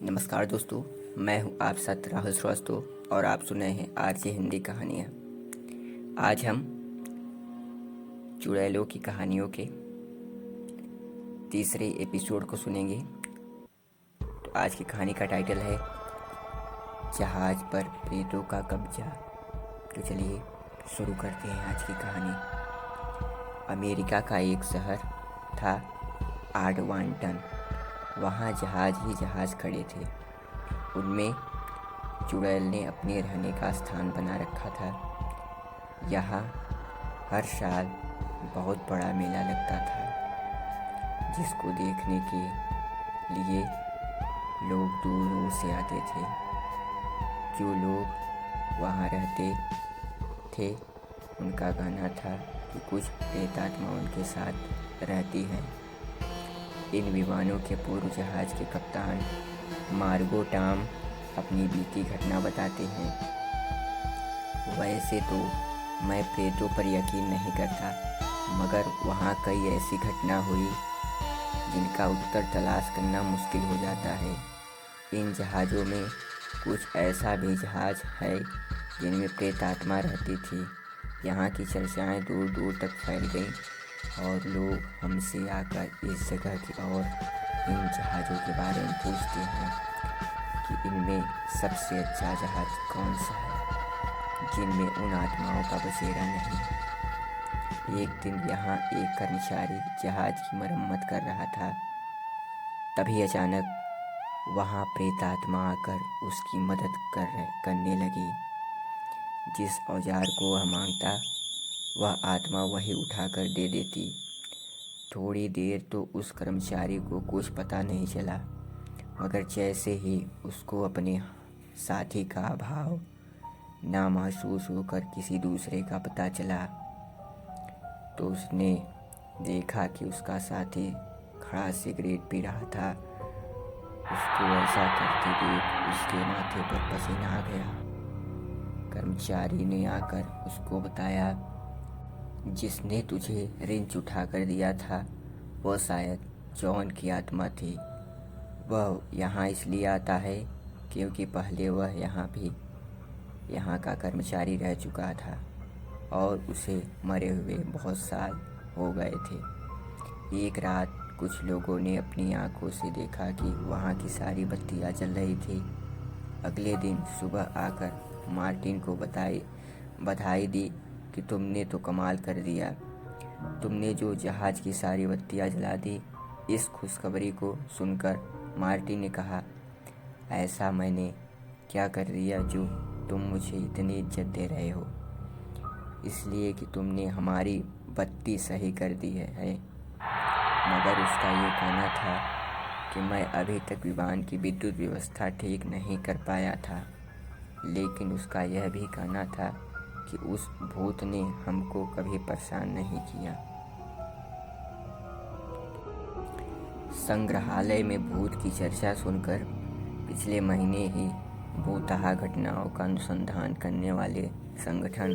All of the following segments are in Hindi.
नमस्कार दोस्तों, मैं हूं आप साथ राहुल श्रीवास्तव और आप सुन रहे हैं आरजे हिंदी कहानियाँ। आज हम चुड़ैलों की कहानियों के तीसरे एपिसोड को सुनेंगे। तो आज की कहानी का टाइटल है जहाज पर प्रेतों का कब्जा। तो चलिए शुरू करते हैं आज की कहानी। अमेरिका का एक शहर था आडवांटन। वहाँ जहाज ही जहाज खड़े थे। उनमें चुड़ैल ने अपने रहने का स्थान बना रखा था। यहाँ हर साल बहुत बड़ा मेला लगता था, जिसको देखने के लिए लोग दूर दूर से आते थे। जो लोग वहाँ रहते थे उनका कहना था कि कुछ प्रेतात्मा उनके साथ रहती हैं। इन विमानों के पूर्व जहाज के कप्तान मार्गो टॉम अपनी बीती घटना बताते हैं। वैसे तो मैं प्रेतों पर यकीन नहीं करता, मगर वहाँ कई ऐसी घटना हुई जिनका उत्तर तलाश करना मुश्किल हो जाता है। इन जहाज़ों में कुछ ऐसा भी जहाज है जिनमें प्रेतात्मा रहती थी। यहाँ की चर्चाएं दूर दूर तक फैल गईं और लोग हमसे आकर इस जगह की और इन जहाज़ों के बारे में पूछते हैं कि इनमें सबसे अच्छा जहाज कौन सा है जिनमें उन आत्माओं का बसेरा नहीं। एक दिन यहाँ एक कर्मचारी जहाज की मरम्मत कर रहा था। तभी अचानक वहाँ प्रेतात्मा आकर उसकी मदद करने लगी। जिस औजार को वह मांगता वह आत्मा वही उठाकर दे देती। थोड़ी देर तो उस कर्मचारी को कुछ पता नहीं चला, मगर जैसे ही उसको अपने साथी का अभाव ना महसूस होकर किसी दूसरे का पता चला, तो उसने देखा कि उसका साथी खड़ा सिगरेट पी रहा था। उसको ऐसा करते देख उसके माथे पर पसीना आ गया। कर्मचारी ने आकर उसको बताया, जिसने तुझे रिंच उठा कर दिया था वह शायद जॉन की आत्मा थी। वह यहाँ इसलिए आता है क्योंकि पहले वह यहाँ का कर्मचारी रह चुका था और उसे मरे हुए बहुत साल हो गए थे। एक रात कुछ लोगों ने अपनी आंखों से देखा कि वहाँ की सारी बत्तियाँ जल रही थी। अगले दिन सुबह आकर मार्टिन को बधाई दी कि तुमने तो कमाल कर दिया। तुमने जो जहाज की सारी बत्तियाँ जला दी। इस खुशखबरी को सुनकर मार्टिन ने कहा, ऐसा मैंने क्या कर दिया जो तुम मुझे इतनी इज्जत दे रहे हो? इसलिए कि तुमने हमारी बत्ती सही कर दी है। मगर उसका ये कहना था कि मैं अभी तक विमान की विद्युत व्यवस्था ठीक नहीं कर पाया था। लेकिन उसका यह भी कहना था कि उस भूत ने हमको कभी परेशान नहीं किया। संग्रहालय में भूत की चर्चा सुनकर पिछले महीने ही भूतहा घटनाओं का अनुसंधान करने वाले संगठन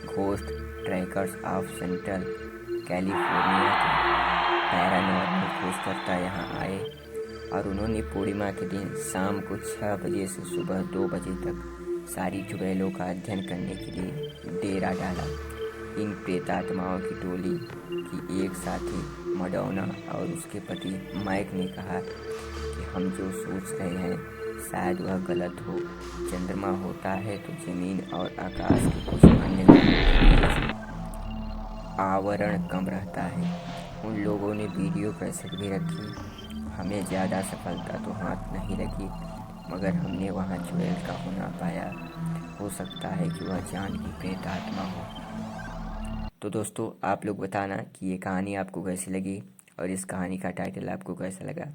ghost trackers of central California के पैरानॉर्मल खोजकर्ता यहाँ आए और उन्होंने पूर्णिमा के दिन शाम को 6 बजे से सुबह 2 बजे तक सारी चुड़ैलों का अध्ययन करने के लिए डेरा डाला। इन प्रेतात्माओं की टोली की एक साथी मडोना और उसके पति माइक ने कहा कि हम जो सोच रहे हैं शायद वह गलत हो। चंद्रमा होता है तो जमीन और आकाश के कुछ अन्य ग्रहों के बीच आवरण कम रहता है। उन लोगों ने वीडियो कैसेट भी रखी। हमें ज़्यादा सफलता तो हाथ नहीं लगी, मगर हमने वहाँ चुड़ैल का होना पाया। हो सकता है कि वह जान की प्रेत आत्मा हो। तो दोस्तों, आप लोग बताना कि ये कहानी आपको कैसी लगी और इस कहानी का टाइटल आपको कैसा लगा।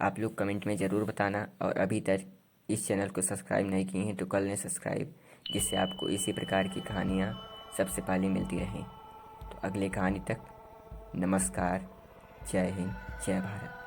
आप लोग कमेंट में ज़रूर बताना और अभी तक इस चैनल को सब्सक्राइब नहीं किए हैं तो कर लें सब्सक्राइब, जिससे आपको इसी प्रकार की कहानियाँ सबसे पहले मिलती रहें। तो अगले कहानी तक नमस्कार, जय हिंद, जय भारत।